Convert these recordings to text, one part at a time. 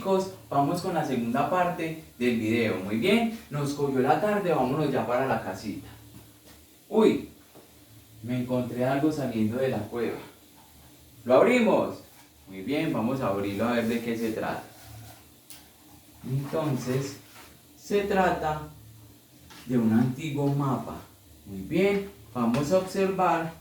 chicos, vamos con la segunda parte del video. Muy bien, nos cogió la tarde, vámonos ya para la casita. Uy, me encontré algo saliendo de la cueva. ¿Lo abrimos? Muy bien, vamos a abrirlo a ver de qué se trata. Entonces, se trata de un antiguo mapa. Muy bien, vamos a observar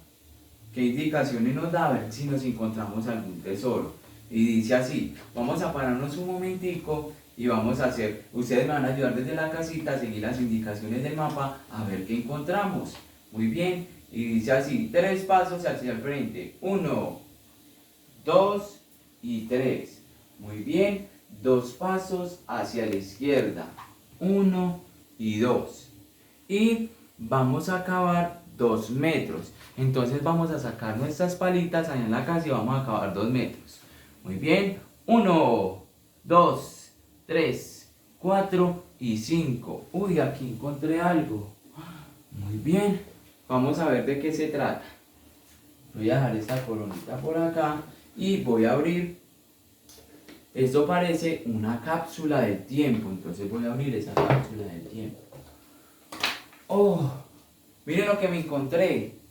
qué indicaciones nos da, a ver si nos encontramos algún tesoro. Y dice así, vamos a pararnos un momentico y vamos a hacer, ustedes me van a ayudar desde la casita a seguir las indicaciones del mapa a ver qué encontramos. Muy bien, y dice así, 3 pasos hacia el frente, 1, 2 y 3. Muy bien, 2 pasos hacia la izquierda, 1 y 2. Y vamos a cavar 2 metros. Entonces vamos a sacar nuestras palitas allá en la casa y vamos a cavar 2 metros. Muy bien, 1, 2, 3, 4 y 5. Uy, aquí encontré algo. Muy bien, vamos a ver de qué se trata. Voy a dejar esta coronita por acá y voy a abrir. Esto parece una cápsula del tiempo, entonces voy a abrir esa cápsula del tiempo. Oh, miren lo que me encontré.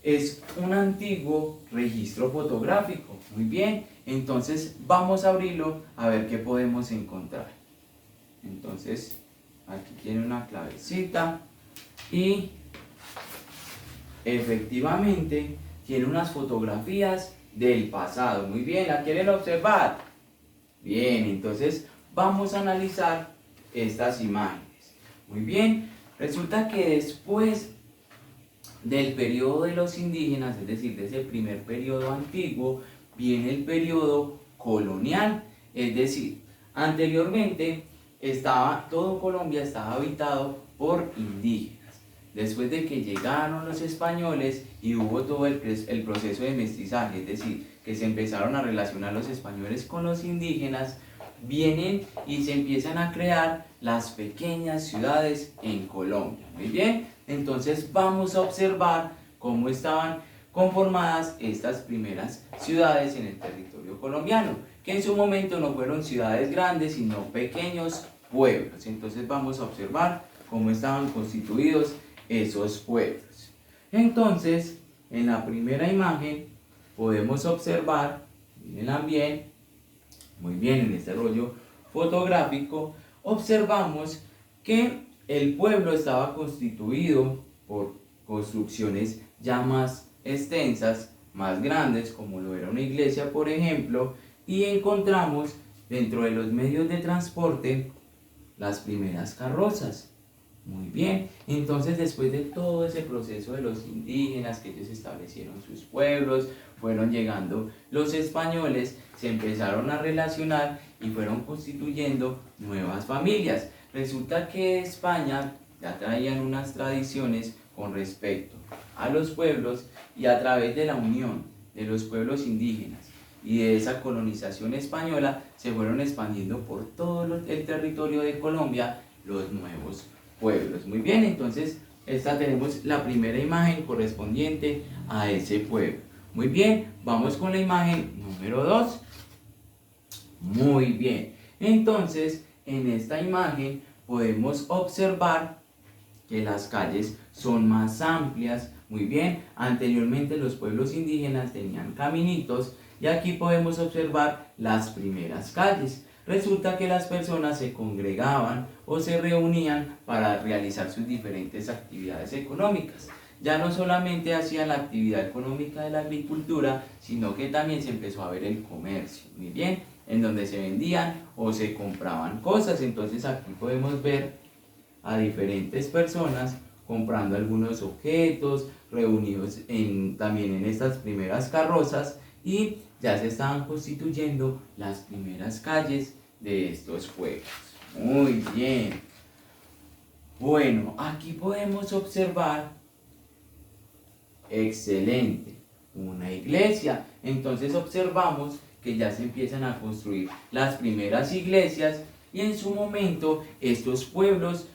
Es un antiguo registro fotográfico. Muy bien, entonces vamos a abrirlo a ver qué podemos encontrar. Entonces, aquí tiene una clavecita y efectivamente tiene unas fotografías del pasado. Muy bien, ¿la quieren observar? Bien, entonces vamos a analizar estas imágenes. Muy bien, resulta que después del periodo de los indígenas, es decir, de ese primer periodo antiguo, viene el periodo colonial. Es decir, anteriormente todo Colombia estaba habitado por indígenas. Después de que llegaron los españoles y hubo todo el proceso de mestizaje, es decir, que se empezaron a relacionar los españoles con los indígenas, vienen y se empiezan a crear las pequeñas ciudades en Colombia. Muy bien, entonces vamos a observar cómo estaban conformadas estas primeras ciudades en el territorio colombiano, que en su momento no fueron ciudades grandes, sino pequeños pueblos. Entonces vamos a observar cómo estaban constituidos esos pueblos. Entonces, en la primera imagen podemos observar, miren bien, muy bien, en este rollo fotográfico, observamos que el pueblo estaba constituido por construcciones ya más extensas, más grandes, como lo era una iglesia, por ejemplo, y encontramos dentro de los medios de transporte las primeras carrozas. Muy bien, entonces después de todo ese proceso de los indígenas, que ellos establecieron sus pueblos, fueron llegando los españoles, se empezaron a relacionar y fueron constituyendo nuevas familias. Resulta que España ya traían unas tradiciones con respecto a los pueblos, y a través de la unión de los pueblos indígenas y de esa colonización española se fueron expandiendo por todo el territorio de Colombia los nuevos pueblos. Muy bien, entonces esta tenemos la primera imagen correspondiente a ese pueblo. Muy bien, vamos con la imagen número 2. Muy bien, entonces en esta imagen podemos observar que las calles son más amplias. Muy bien, anteriormente los pueblos indígenas tenían caminitos y aquí podemos observar las primeras calles. Resulta que las personas se congregaban o se reunían para realizar sus diferentes actividades económicas. Ya no solamente hacían la actividad económica de la agricultura, sino que también se empezó a ver el comercio. Muy bien, en donde se vendían o se compraban cosas. Entonces aquí podemos ver a diferentes personas comprando algunos objetos, reunidos también en estas primeras carrozas, y ya se estaban constituyendo las primeras calles de estos pueblos. Muy bien. Bueno, aquí podemos observar, excelente, una iglesia. Entonces observamos que ya se empiezan a construir las primeras iglesias, y en su momento estos pueblos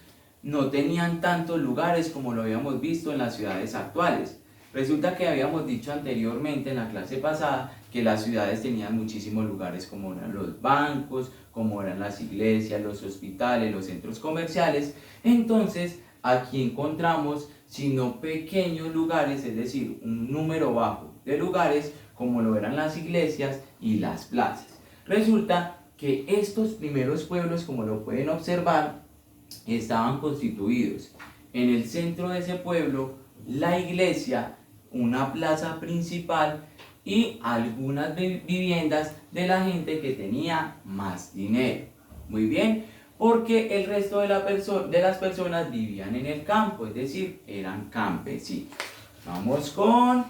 no tenían tantos lugares como lo habíamos visto en las ciudades actuales. Resulta que habíamos dicho anteriormente en la clase pasada que las ciudades tenían muchísimos lugares como eran los bancos, como eran las iglesias, los hospitales, los centros comerciales. Entonces aquí encontramos sino pequeños lugares, es decir, un número bajo de lugares como lo eran las iglesias y las plazas. Resulta que estos primeros pueblos, como lo pueden observar, estaban constituidos en el centro de ese pueblo, la iglesia, una plaza principal y algunas viviendas de la gente que tenía más dinero. Muy bien, porque el resto de las personas vivían en el campo, es decir, eran campesinos. Vamos con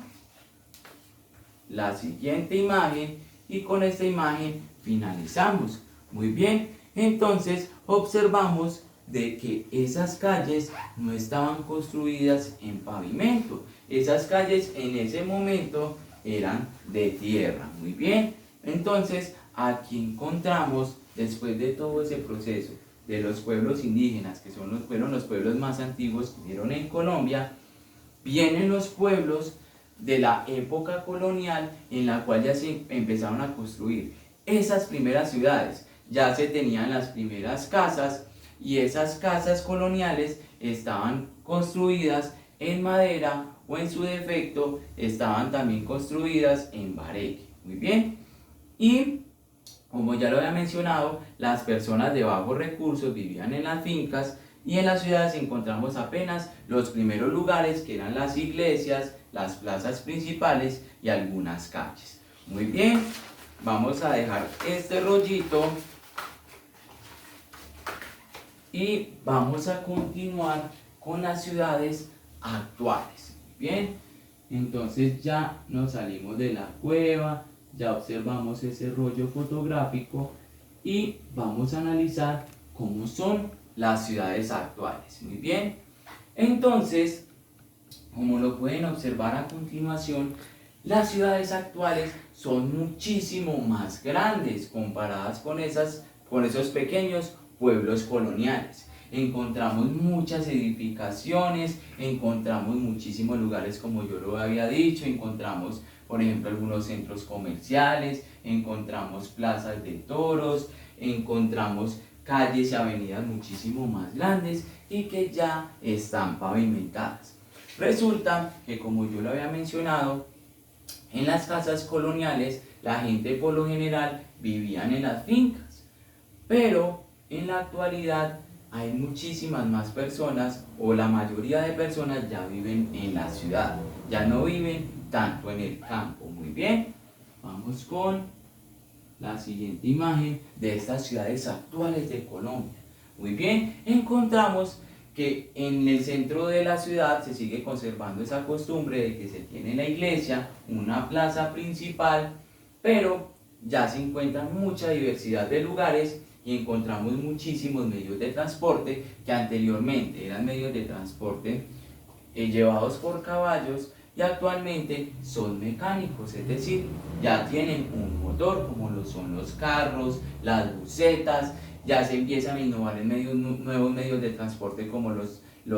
la siguiente imagen y con esta imagen finalizamos. Muy bien, entonces observamos de que esas calles no estaban construidas en pavimento. Esas calles en ese momento eran de tierra. Muy bien, entonces aquí encontramos, después de todo ese proceso de los pueblos indígenas, que fueron los pueblos más antiguos que hubieron en Colombia, vienen los pueblos de la época colonial en la cual ya se empezaron a construir esas primeras ciudades. Ya se tenían las primeras casas y esas casas coloniales estaban construidas en madera o en su defecto estaban también construidas en bareque. Muy bien. Y como ya lo había mencionado, las personas de bajos recursos vivían en las fincas y en las ciudades encontramos apenas los primeros lugares que eran las iglesias, las plazas principales y algunas calles. Muy bien, vamos a dejar este rollito y vamos a continuar con las ciudades actuales. Bien, entonces ya nos salimos de la cueva, ya observamos ese rollo fotográfico y vamos a analizar cómo son las ciudades actuales. Muy bien, entonces, como lo pueden observar a continuación, las ciudades actuales son muchísimo más grandes comparadas con esos pequeños pueblos coloniales. Encontramos muchas edificaciones, encontramos muchísimos lugares como yo lo había dicho, encontramos por ejemplo algunos centros comerciales, encontramos plazas de toros, encontramos calles y avenidas muchísimo más grandes y que ya están pavimentadas. Resulta que, como yo lo había mencionado, en las casas coloniales la gente por lo general vivían en las fincas, pero en la actualidad hay muchísimas más personas o la mayoría de personas ya viven en la ciudad, ya no viven tanto en el campo. Muy bien, vamos con la siguiente imagen de estas ciudades actuales de Colombia. Muy bien, encontramos que en el centro de la ciudad se sigue conservando esa costumbre de que se tiene la iglesia, una plaza principal, pero ya se encuentra mucha diversidad de lugares y encontramos muchísimos medios de transporte que anteriormente eran medios de transporte llevados por caballos y actualmente son mecánicos, es decir, ya tienen un motor como lo son los carros, las busetas, ya se empiezan a innovar en nuevos medios de transporte como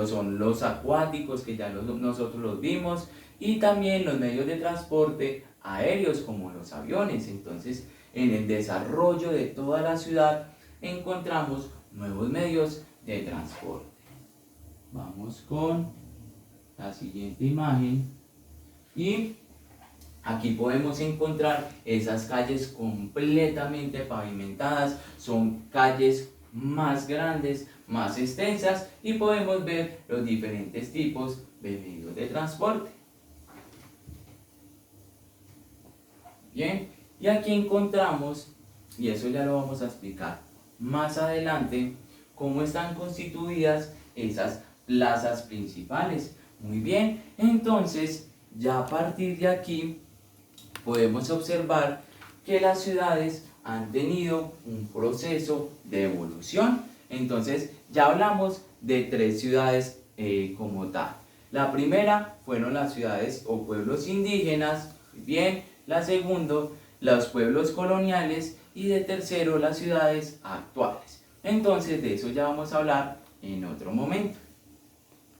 son los acuáticos que ya nosotros los vimos y también los medios de transporte aéreos como los aviones. Entonces, en el desarrollo de toda la ciudad encontramos nuevos medios de transporte. Vamos con la siguiente imagen y aquí podemos encontrar esas calles completamente pavimentadas, son calles más grandes, más extensas y podemos ver los diferentes tipos de medios de transporte. Bien, y aquí encontramos, y eso ya lo vamos a explicar más adelante, cómo están constituidas esas plazas principales. Muy bien, entonces ya a partir de aquí podemos observar que las ciudades han tenido un proceso de evolución. Entonces ya hablamos de 3 ciudades como tal. La primera fueron las ciudades o pueblos indígenas, bien, la segunda los pueblos coloniales y de tercero las ciudades actuales. Entonces de eso ya vamos a hablar en otro momento.